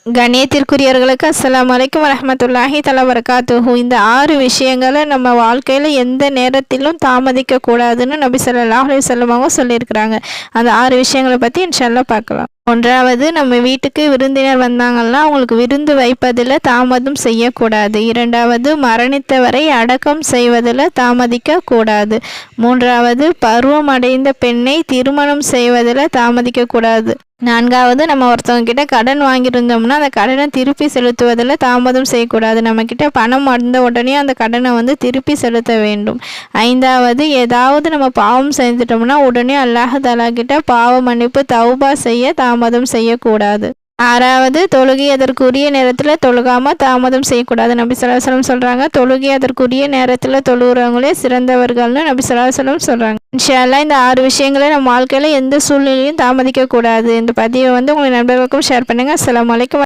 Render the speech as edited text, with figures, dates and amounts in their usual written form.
கண்ணியத்திற்குரியவர்களுக்கு அஸ்ஸலாமு அலைக்கும் வரஹ்மத்துல்லாஹி தஆலா வபரகாத்துஹு. இந்த 6 விஷயங்களை நம்ம வாழ்க்கையில் எந்த நேரத்திலும் தாமதிக்க கூடாதுன்னு நபி ஸல்லல்லாஹு அலைஹி வஸல்லம் அவங்க சொல்லியிருக்கிறாங்க. அந்த 6 விஷயங்களை பற்றி இன்ஷால்லா பார்க்கலாம். ஒன்றாவது, நம்ம வீட்டுக்கு விருந்தினர் வந்தாங்கன்னா அவங்களுக்கு விருந்து வைப்பதில் தாமதம் செய்யக்கூடாது. இரண்டாவது, மரணித்தவரை அடக்கம் செய்வதில் தாமதிக்க கூடாது. மூன்றாவது, பருவம் அடைந்த பெண்ணை திருமணம் செய்வதில் தாமதிக்க கூடாது. நான்காவது, நம்ம ஒருத்தவங்க கிட்ட கடன் வாங்கியிருந்தோம்னா அந்த கடனை திருப்பி செலுத்துவதில் தாமதம் செய்யக்கூடாது. நம்ம கிட்ட பணம் வந்த உடனே அந்த கடனை திருப்பி செலுத்த வேண்டும். ஐந்தாவது, ஏதாவது நம்ம பாவம் செஞ்சிட்டோம்னா உடனே அல்லாஹ் தஆலா கிட்ட பாவ மன்னிப்பு தௌபா செய்ய தாமதம் செய்யக்கூடாது. ஆறாவது, தொழுகை அதற்குரிய நேரத்தில் தொழுகாமல் தாமதம் செய்யக்கூடாது. நபி ஸல்லல்லாஹு அலைஹி வஸல்லம் சொல்கிறாங்க, தொழுகை அதற்குரிய நேரத்தில் தொழுகிறவங்களே சிறந்தவர்கள்னு நபி ஸல்லல்லாஹு அலைஹி வஸல்லம் சொல்கிறாங்க. இன்ஷா அல்லாஹ் இந்த 6 விஷயங்களை நம்ம வாழ்க்கையில் எந்த சூழ்நிலையும் தாமதிக்கக்கூடாது. இந்த பதிவை உங்கள் நண்பர்களுக்கும் ஷேர் பண்ணுங்கள். அஸ்ஸலாமு அலைக்கும்.